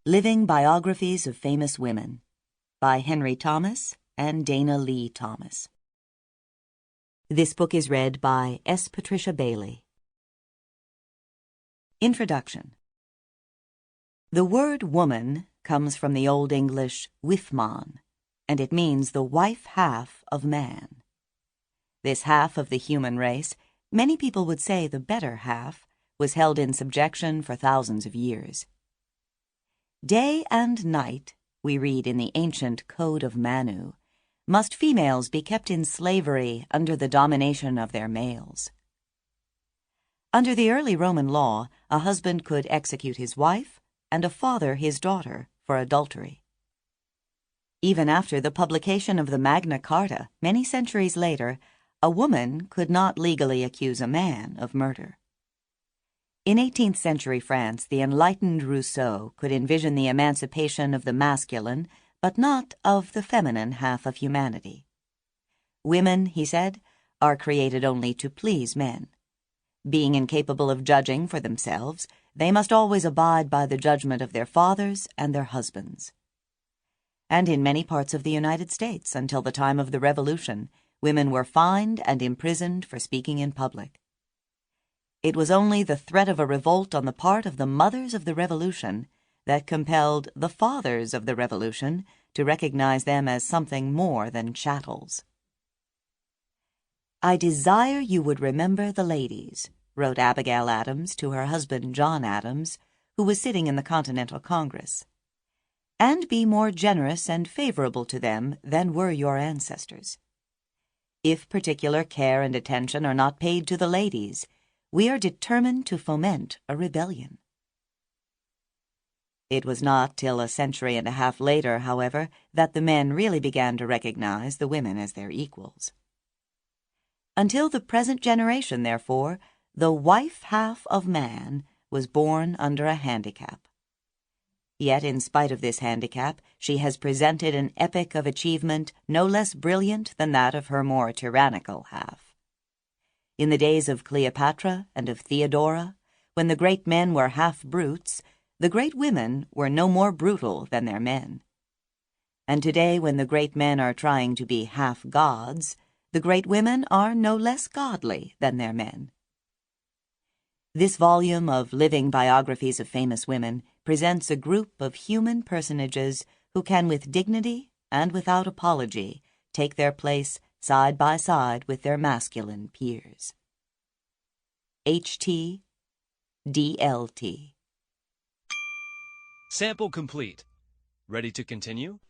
Living Biographies of Famous Women by Henry Thomas and Dana Lee Thomas. This book is read by S. Patricia Bailey. Introduction. The word woman comes from the Old English wifman, and it means the wife half of man. This half of the human race, many people would say the better half, was held in subjection for thousands of years. Day and night, we read in the ancient Code of Manu, must females be kept in slavery under the domination of their males. Under the early Roman law, a husband could execute his wife and a father his daughter for adultery. Even after the publication of the Magna Carta, many centuries later, a woman could not legally accuse a man of murder. In 18th century France, the enlightened Rousseau could envision the emancipation of the masculine, but not of the feminine half of humanity. Women, he said, are created only to please men. Being incapable of judging for themselves, they must always abide by the judgment of their fathers and their husbands. And in many parts of the United States, until the time of the Revolution, women were fined and imprisoned for speaking in public. It was only the threat of a revolt on the part of the mothers of the Revolution that compelled the fathers of the Revolution to recognize them as something more than chattels. "I desire you would remember the ladies," wrote Abigail Addams to her husband John Addams, who was sitting in the Continental Congress, "and be more generous and favorable to them than were your ancestors. If particular care and attention are not paid to the ladies, we are determined to foment a rebellion." It was not till a century and a half later, however, that the men really began to recognize the women as their equals. Until the present generation, therefore, the wife half of man was born under a handicap. Yet, in spite of this handicap, she has presented an epic of achievement no less brilliant than that of her more tyrannical half. In the days of Cleopatra and of Theodora, when the great men were half brutes, the great women were no more brutal than their men. And today, when the great men are trying to be half gods, the great women are no less godly than their men. This volume of Living Biographies of Famous Women presents a group of human personages who can with dignity and without apology take their place side by side with their masculine peers. H.T. D.L.T. Sample complete. Ready to continue?